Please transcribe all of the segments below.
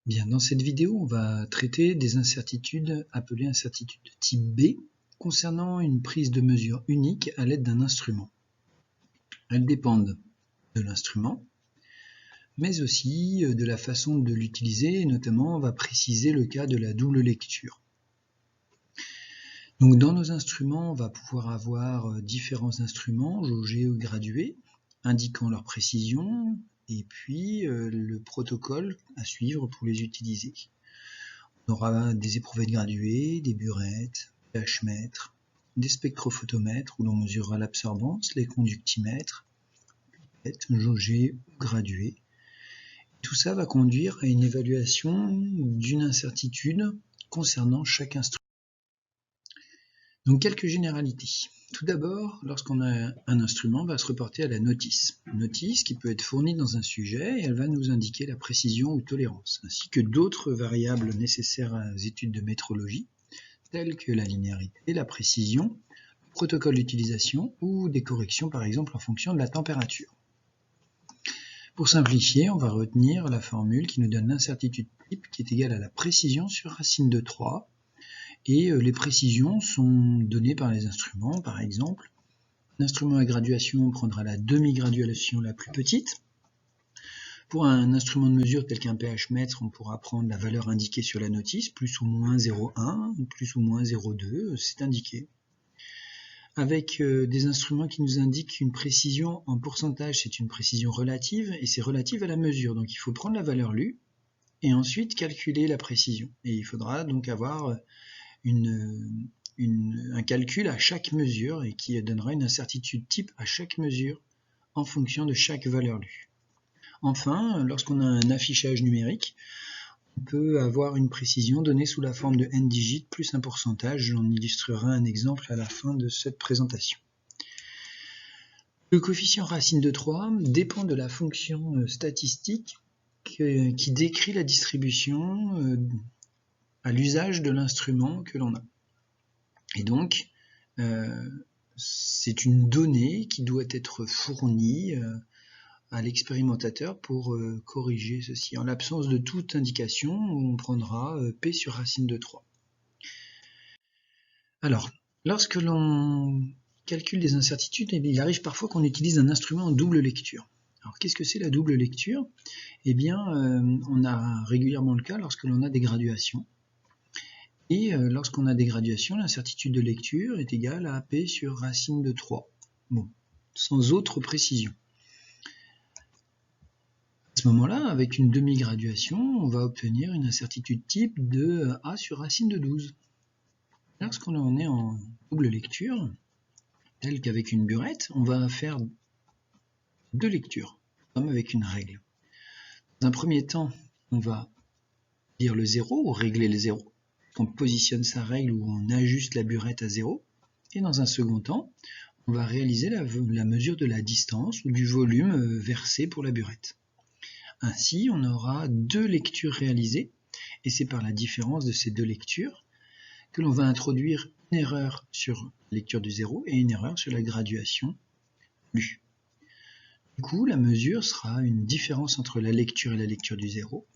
Bien, dans cette vidéo, on va traiter des incertitudes appelées incertitudes de type B concernant une prise de mesure unique à l'aide d'un instrument. Elles dépendent de l'instrument, mais aussi de la façon de l'utiliser, et notamment on va préciser le cas de la double lecture. Donc dans nos instruments, on va pouvoir avoir différents instruments jaugés ou gradués, indiquant leur précision, et puis le protocole à suivre pour les utiliser. On aura des éprouvettes graduées, des burettes, des pH-mètres, des spectrophotomètres où l'on mesurera l'absorbance, les conductimètres, jaugés ou gradués. Tout ça va conduire à une évaluation d'une incertitude concernant chaque instrument. Donc quelques généralités. Tout d'abord, lorsqu'on a un instrument, on va se reporter à la notice. Notice qui peut être fournie dans un sujet et elle va nous indiquer la précision ou tolérance, ainsi que d'autres variables nécessaires aux études de métrologie, telles que la linéarité, la précision, le protocole d'utilisation ou des corrections par exemple en fonction de la température. Pour simplifier, on va retenir la formule qui nous donne l'incertitude type qui est égale à la précision sur racine de 3. Et les précisions sont données par les instruments. Par exemple, un instrument à graduation prendra la demi-graduation la plus petite. Pour un instrument de mesure tel qu'un pH-mètre, on pourra prendre la valeur indiquée sur la notice, plus ou moins 0,1, plus ou moins 0,2, c'est indiqué. Avec des instruments qui nous indiquent une précision en pourcentage, c'est une précision relative, et c'est relative à la mesure. Donc il faut prendre la valeur lue, et ensuite calculer la précision. Et il faudra donc avoir un calcul à chaque mesure et qui donnera une incertitude type à chaque mesure en fonction de chaque valeur lue. Enfin, lorsqu'on a un affichage numérique, on peut avoir une précision donnée sous la forme de n digits plus un pourcentage. J'en illustrerai un exemple à la fin de cette présentation. Le coefficient racine de 3 dépend de la fonction statistique qui décrit la distribution à l'usage de l'instrument que l'on a. Et donc, c'est une donnée qui doit être fournie à l'expérimentateur pour corriger ceci. En l'absence de toute indication, on prendra P sur racine de 3. Alors, lorsque l'on calcule des incertitudes, il arrive parfois qu'on utilise un instrument en double lecture. Alors, qu'est-ce que c'est la double lecture? Eh bien, on a régulièrement le cas lorsque l'on a des graduations. Et lorsqu'on a des graduations, l'incertitude de lecture est égale à P sur racine de 3. Bon, sans autre précision. À ce moment-là, avec une demi-graduation, on va obtenir une incertitude type de A sur racine de 12. Lorsqu'on en est en double lecture, tel qu'avec une burette, on va faire deux lectures, comme avec une règle. Dans un premier temps, on va lire le 0 ou régler le 0. On positionne sa règle ou on ajuste la burette à 0. Et dans un second temps, on va réaliser la mesure de la distance ou du volume versé pour la burette. Ainsi, on aura deux lectures réalisées, et c'est par la différence de ces deux lectures que l'on va introduire une erreur sur la lecture du 0 et une erreur sur la graduation lue. Du coup, la mesure sera une différence entre la lecture et la lecture du 0.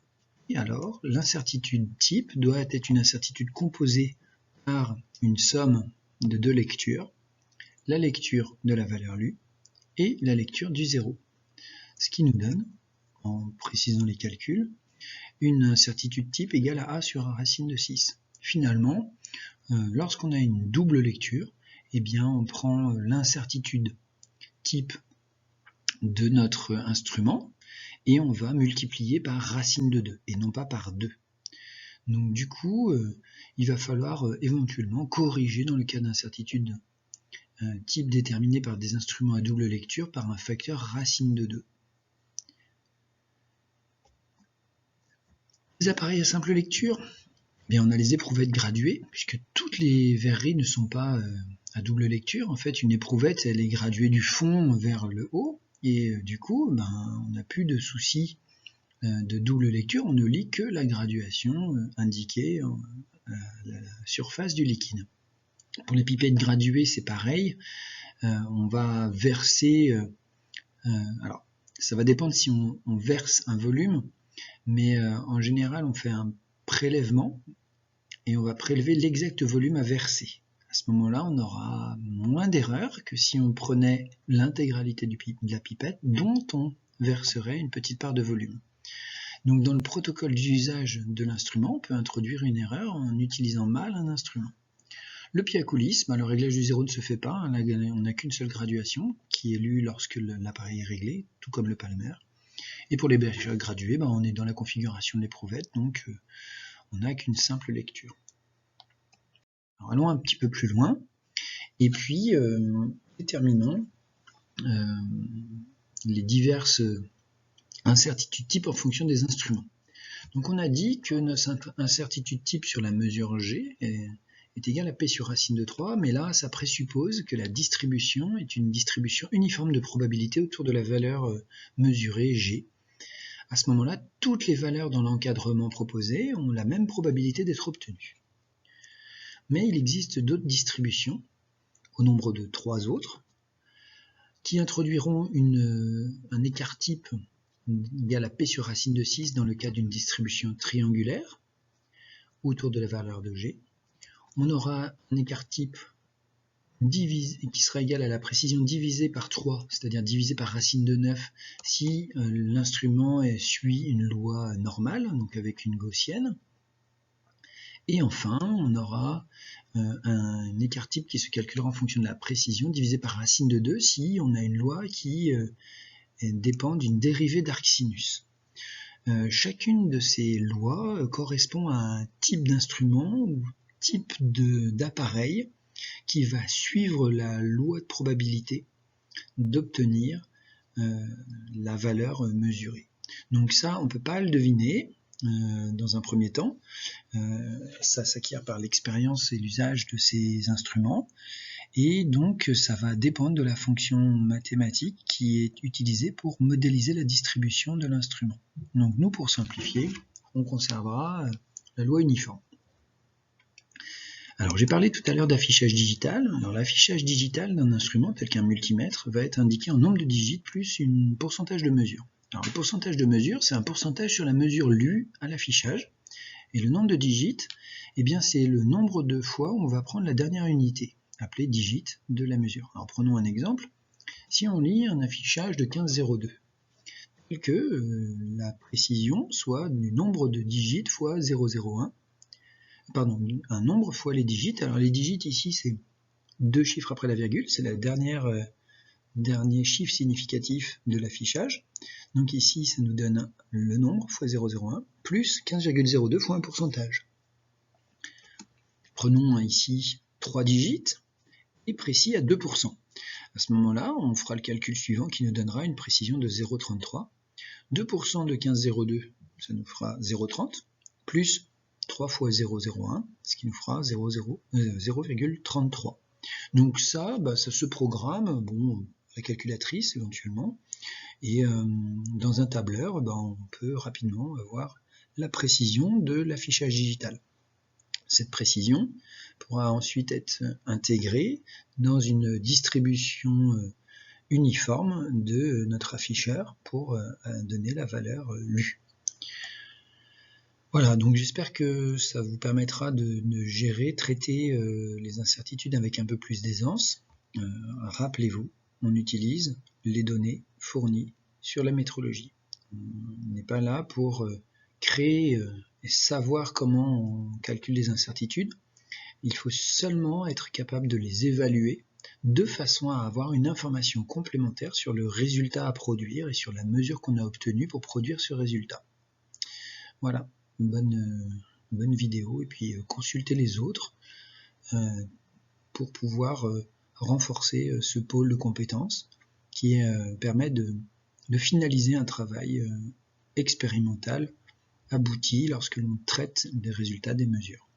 Et alors, l'incertitude type doit être une incertitude composée par une somme de deux lectures, la lecture de la valeur lue et la lecture du 0. Ce qui nous donne, en précisant les calculs, une incertitude type égale à A sur racine de 6. Finalement, lorsqu'on a une double lecture, eh bien, on prend l'incertitude type de notre instrument, et on va multiplier par racine de 2, et non pas par 2. Donc du coup, il va falloir éventuellement corriger dans le cas d'incertitude type déterminé par des instruments à double lecture par un facteur racine de 2. Les appareils à simple lecture, eh bien, on a les éprouvettes graduées, puisque toutes les verreries ne sont pas à double lecture. En fait, une éprouvette, elle est graduée du fond vers le haut, et du coup, on n'a plus de souci de double lecture, on ne lit que la graduation indiquée à la surface du liquide. Pour les pipettes graduées, c'est pareil, on va verser, alors ça va dépendre si on verse un volume, mais en général on fait un prélèvement et on va prélever l'exact volume à verser. À ce moment-là, on aura moins d'erreurs que si on prenait l'intégralité de la pipette dont on verserait une petite part de volume. Donc dans le protocole d'usage de l'instrument, on peut introduire une erreur en utilisant mal un instrument. Le pied à coulisses, le réglage du zéro ne se fait pas, on n'a qu'une seule graduation qui est lue lorsque l'appareil est réglé, tout comme le palmer. Et pour les bêches graduées, on est dans la configuration de l'éprouvette, donc on n'a qu'une simple lecture. Alors allons un petit peu plus loin, et puis déterminons les diverses incertitudes types en fonction des instruments. Donc on a dit que notre incertitude type sur la mesure G est égale à P sur racine de 3, mais là ça présuppose que la distribution est une distribution uniforme de probabilité autour de la valeur mesurée G. À ce moment-là, toutes les valeurs dans l'encadrement proposé ont la même probabilité d'être obtenues. Mais il existe d'autres distributions, au nombre de 3 autres, qui introduiront un écart type égal à P sur racine de 6 dans le cas d'une distribution triangulaire autour de la valeur de G. On aura un écart type qui sera égal à la précision divisée par 3, c'est-à-dire divisé par racine de 9 si l'instrument suit une loi normale, donc avec une gaussienne. Et enfin, on aura un écart type qui se calculera en fonction de la précision divisé par racine de 2 si on a une loi qui dépend d'une dérivée d'arcsinus. Chacune de ces lois correspond à un type d'instrument ou type d'appareil qui va suivre la loi de probabilité d'obtenir la valeur mesurée. Donc ça, on ne peut pas le deviner dans un premier temps. Ça s'acquiert par l'expérience et l'usage de ces instruments. Et donc ça va dépendre de la fonction mathématique qui est utilisée pour modéliser la distribution de l'instrument. Donc nous, pour simplifier, on conservera la loi uniforme. Alors j'ai parlé tout à l'heure d'affichage digital. Alors l'affichage digital d'un instrument tel qu'un multimètre va être indiqué en nombre de digits plus un pourcentage de mesure. Alors le pourcentage de mesure, c'est un pourcentage sur la mesure lue à l'affichage. Et le nombre de digits, c'est le nombre de fois où on va prendre la dernière unité, appelée digit de la mesure. Alors prenons un exemple. Si on lit un affichage de 15,02, tel que la précision soit du nombre de digits fois 0,01, un nombre fois les digits. Alors les digits ici, c'est 2 chiffres après la virgule, c'est la dernier chiffre significatif de l'affichage. Donc ici, ça nous donne le nombre fois 0,01 plus 15,02 fois un pourcentage. Prenons ici 3 digits et précis à 2%. À ce moment-là, on fera le calcul suivant qui nous donnera une précision de 0,33. 2% de 15,02, ça nous fera 0,30, plus 3 fois 0,01, ce qui nous fera 0,33. Donc ça se programme, la calculatrice éventuellement, et dans un tableur, on peut rapidement avoir la précision de l'affichage digital. Cette précision pourra ensuite être intégrée dans une distribution uniforme de notre afficheur pour donner la valeur lue. Voilà, donc j'espère que ça vous permettra de traiter les incertitudes avec un peu plus d'aisance. Rappelez-vous, on utilise les données fournies sur la métrologie. On n'est pas là pour créer et savoir comment on calcule les incertitudes. Il faut seulement être capable de les évaluer de façon à avoir une information complémentaire sur le résultat à produire et sur la mesure qu'on a obtenue pour produire ce résultat. Voilà, une bonne vidéo, et puis consultez les autres pour pouvoir renforcer ce pôle de compétences qui permet de finaliser un travail expérimental abouti lorsque l'on traite des résultats des mesures.